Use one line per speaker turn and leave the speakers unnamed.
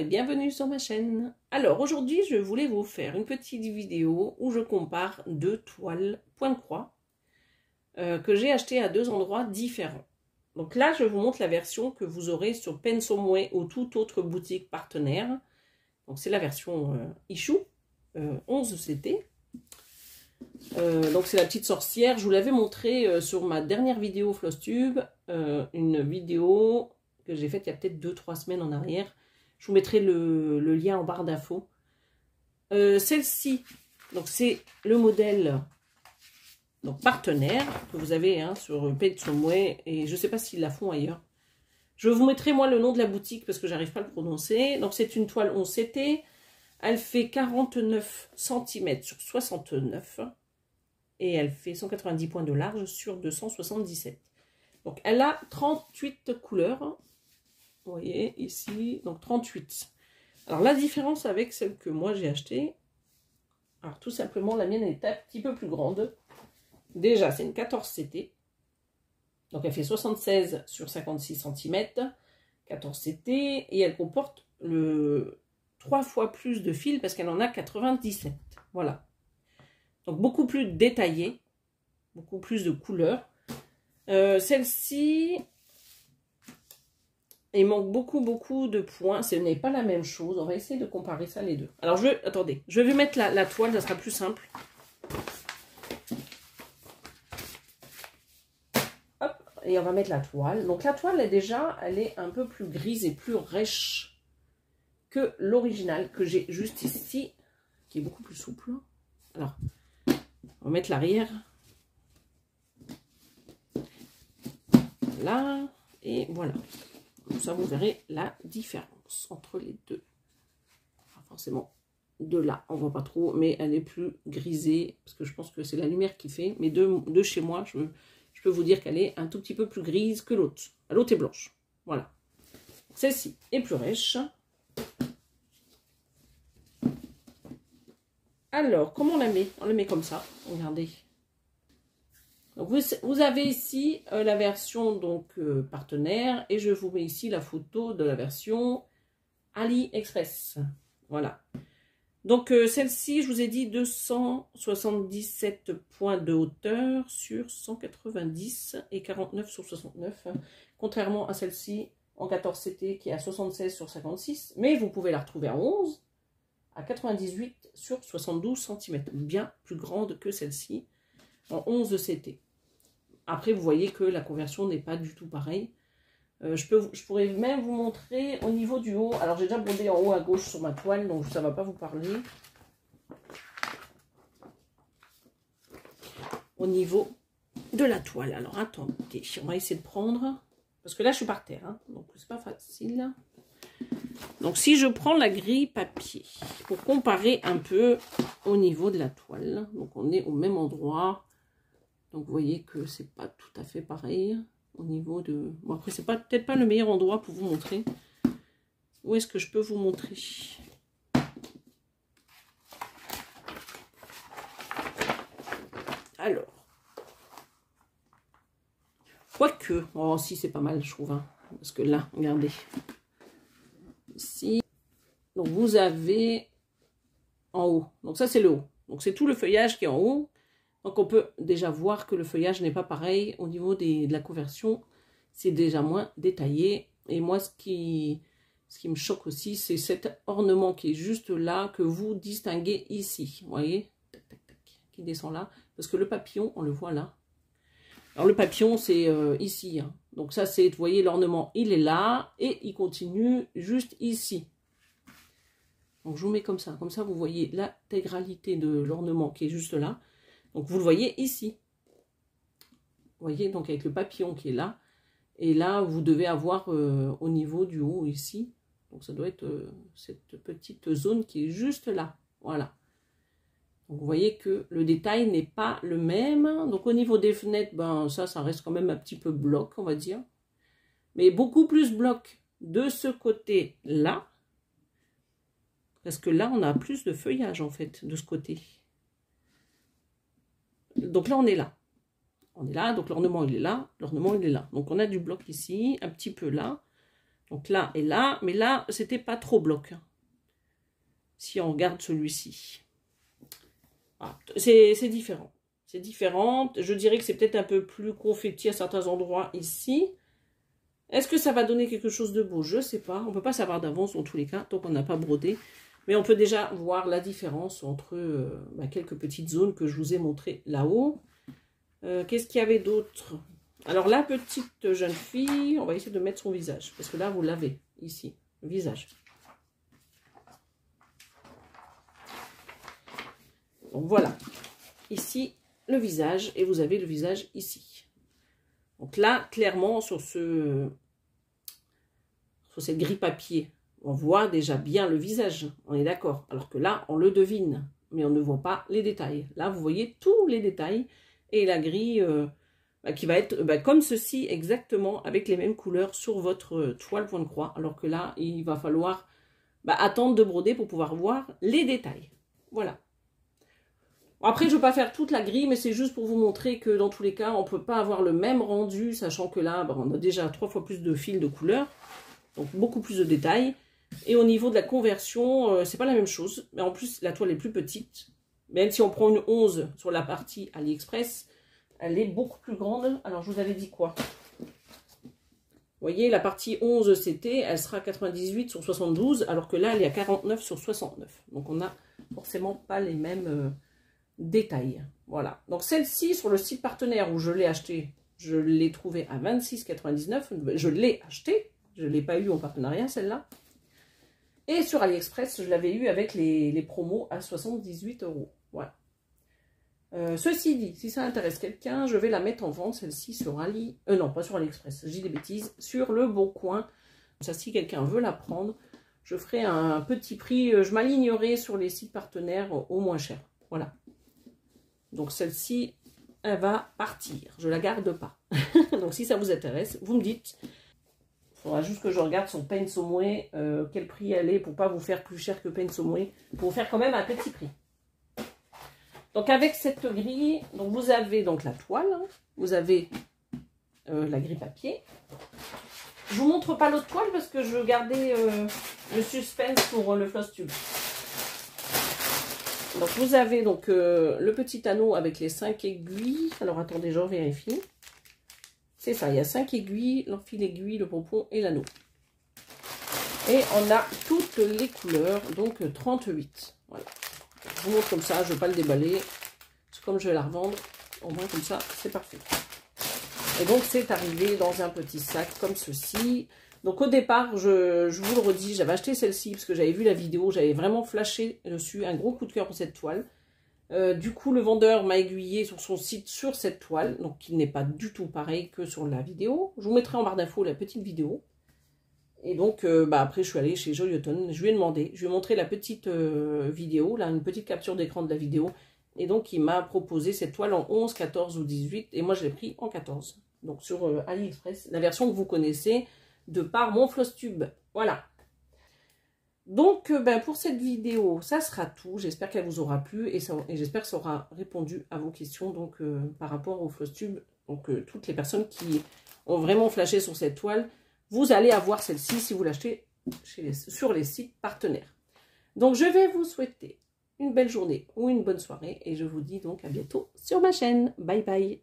bienvenue sur ma chaîne. Alors aujourd'hui je voulais vous faire une petite vidéo où je compare deux toiles point croix que j'ai achetées à deux endroits différents. Donc là je vous montre la version que vous aurez sur Pensomway ou toute autre boutique partenaire. Donc c'est la version Issue 11 CT. Donc c'est la petite sorcière. Je vous l'avais montré sur ma dernière vidéo Flosstube, une vidéo que j'ai faite il y a peut-être 2-3 semaines en arrière. Je vous mettrai le lien en barre d'infos. Celle-ci, donc c'est le modèle donc partenaire que vous avez sur Pensomway, et je ne sais pas s'ils la font ailleurs. Je vous mettrai moi le nom de la boutique parce que j'arrive pas à le prononcer. Donc c'est une toile 11 CT. Elle fait 49 cm sur 69 et elle fait 190 points de large sur 277. Donc elle a 38 couleurs. Vous voyez ici, donc 38. Alors la différence avec celle que moi j'ai achetée, alors tout simplement la mienne est un petit peu plus grande. Déjà c'est une 14 CT. Donc elle fait 76 sur 56 cm. 14 CT et elle comporte le 3 fois plus de fils parce qu'elle en a 97. Voilà. Donc beaucoup plus détaillée, beaucoup plus de couleurs. Celle-ci, il manque beaucoup de points. Ce n'est pas la même chose. On va essayer de comparer ça les deux. Alors attendez, je vais mettre la toile, ça sera plus simple. Hop, et on va mettre la toile. Donc la toile elle est un peu plus grise et plus rêche que l'original que j'ai juste ici, qui est beaucoup plus souple. Alors, on va mettre l'arrière. Là, et voilà. Comme ça, vous verrez la différence entre les deux. Enfin, forcément, de là, on voit pas trop, mais elle est plus grisée, parce que je pense que c'est la lumière qui fait. Mais de chez moi, je peux vous dire qu'elle est un tout petit peu plus grise que l'autre. L'autre est blanche. Voilà. Celle-ci est plus rêche. Alors, comment on la met? On la met comme ça. Regardez. Donc vous avez ici la version donc partenaire, et je vous mets ici la photo de la version AliExpress. Voilà. Donc celle-ci, je vous ai dit 277 points de hauteur sur 190 et 49 sur 69. Contrairement à celle-ci en 14 CT qui est à 76 sur 56. Mais vous pouvez la retrouver en 11 à 98 sur 72 cm. Bien plus grande que celle-ci en 11 CT. Après, vous voyez que la conversion n'est pas du tout pareille. Je pourrais même vous montrer au niveau du haut. Alors, j'ai déjà brodé en haut à gauche sur ma toile, donc ça ne va pas vous parler. Au niveau de la toile. Alors, attendez, on va essayer de prendre. Parce que là, je suis par terre, donc c'est pas facile. Donc, si je prends la grille papier, pour comparer un peu au niveau de la toile. Donc, on est au même endroit. Donc, vous voyez que c'est pas tout à fait pareil au niveau de... Bon, après, c'est peut-être pas le meilleur endroit pour vous montrer. Où est-ce que je peux vous montrer? Alors. Quoique. Oh, si, c'est pas mal, je trouve. Parce que là, regardez. Ici. Donc, vous avez en haut. Donc, ça, c'est le haut. Donc, c'est tout le feuillage qui est en haut. Donc, on peut déjà voir que le feuillage n'est pas pareil au niveau de la conversion. C'est déjà moins détaillé. Et moi, ce qui me choque aussi, c'est cet ornement qui est juste là, que vous distinguez ici. Vous voyez? Tac, tac, tac, qui descend là. Parce que le papillon, on le voit là. Alors, le papillon, c'est ici. Donc, ça, c'est, vous voyez, l'ornement, il est là. Et il continue juste ici. Donc, je vous mets comme ça. Comme ça, vous voyez l'intégralité de l'ornement qui est juste là. Donc, vous le voyez ici. Vous voyez, donc avec le papillon qui est là. Et là, vous devez avoir au niveau du haut ici. Donc, ça doit être cette petite zone qui est juste là. Voilà. Donc, vous voyez que le détail n'est pas le même. Donc, au niveau des fenêtres, ben, ça reste quand même un petit peu bloc, on va dire. Mais beaucoup plus bloc de ce côté-là. Parce que là, on a plus de feuillage, en fait, de ce côté. Donc là, on est là. On est là, donc l'ornement, il est là. L'ornement, il est là. Donc, on a du bloc ici, un petit peu là. Donc là et là, mais là, c'était pas trop bloc. Si on regarde celui-ci. Voilà. C'est différent. C'est différent. Je dirais que c'est peut-être un peu plus confetti à certains endroits ici. Est-ce que ça va donner quelque chose de beau? Je ne sais pas. On ne peut pas savoir d'avance dans tous les cas, tant qu'on n'a pas brodé. Mais on peut déjà voir la différence entre quelques petites zones que je vous ai montrées là-haut. Qu'est-ce qu'il y avait d'autre? Alors la petite jeune fille, on va essayer de mettre son visage. Parce que là, vous l'avez ici, le visage. Donc voilà. Ici, le visage. Et vous avez le visage ici. Donc là, clairement, sur cette grille papier, on voit déjà bien le visage. On est d'accord. Alors que là, on le devine. Mais on ne voit pas les détails. Là, vous voyez tous les détails. Et la grille qui va être comme ceci, exactement, avec les mêmes couleurs sur votre toile point de croix. Alors que là, il va falloir attendre de broder pour pouvoir voir les détails. Voilà. Après, je ne vais pas faire toute la grille, mais c'est juste pour vous montrer que dans tous les cas, on ne peut pas avoir le même rendu, sachant que là, on a déjà 3 fois plus de fils de couleurs, donc beaucoup plus de détails. Et au niveau de la conversion, c'est pas la même chose. Mais en plus, la toile est plus petite. Même si on prend une 11 sur la partie AliExpress, elle est beaucoup plus grande. Alors, je vous avais dit quoi? Vous voyez, la partie 11 c'était, elle sera 98 sur 72, alors que là, elle est à 49 sur 69. Donc, on n'a forcément pas les mêmes... détails. Voilà. Donc celle-ci, sur le site partenaire où je l'ai acheté, je l'ai trouvée à 26,99. Je l'ai acheté. Je ne l'ai pas eu en partenariat, celle-là. Et sur AliExpress, je l'avais eu avec les promos à 78 €. Voilà. Ceci dit, si ça intéresse quelqu'un, je vais la mettre en vente, celle-ci, sur Ali... non, pas sur AliExpress, je dis des bêtises. Sur Le Bon Coin. Ça, si quelqu'un veut la prendre, je ferai un petit prix. Je m'alignerai sur les sites partenaires au moins cher. Voilà. Donc celle-ci, elle va partir. Je la garde pas. Donc si ça vous intéresse, vous me dites. Il faudra juste que je regarde son Pain Someway, quel prix elle est, pour pas vous faire plus cher que Pain Someway, pour vous faire quand même un petit prix. Donc avec cette grille, donc vous avez donc la toile, hein, vous avez la grille papier. Je vous montre pas l'autre toile parce que je veux garder le suspense pour le floss tube. Donc vous avez donc le petit anneau avec les 5 aiguilles. Alors attendez, je vérifie. C'est ça, il y a 5 aiguilles, l'enfil aiguille, le pompon et l'anneau. Et on a toutes les couleurs, donc 38. Voilà. Je vous montre comme ça, je ne vais pas le déballer. Comme je vais la revendre, au moins comme ça, c'est parfait. Et donc c'est arrivé dans un petit sac comme ceci. Donc au départ, je vous le redis, j'avais acheté celle-ci parce que j'avais vu la vidéo, j'avais vraiment flashé dessus, un gros coup de cœur pour cette toile. Du coup, le vendeur m'a aiguillé sur son site sur cette toile, donc qui n'est pas du tout pareil que sur la vidéo. Je vous mettrai en barre d'infos la petite vidéo. Et donc, après, je suis allée chez Joyoton, je lui ai demandé, je lui ai montré la petite vidéo, là, une petite capture d'écran de la vidéo. Et donc, il m'a proposé cette toile en 11, 14 ou 18, et moi, je l'ai pris en 14. Donc, sur AliExpress, la version que vous connaissez, de par mon floss tube. Voilà. Donc, pour cette vidéo, ça sera tout. J'espère qu'elle vous aura plu et j'espère que ça aura répondu à vos questions donc, par rapport au floss tube. Donc, toutes les personnes qui ont vraiment flashé sur cette toile, vous allez avoir celle-ci si vous l'achetez sur les sites partenaires. Donc, je vais vous souhaiter une belle journée ou une bonne soirée et je vous dis donc à bientôt sur ma chaîne. Bye bye.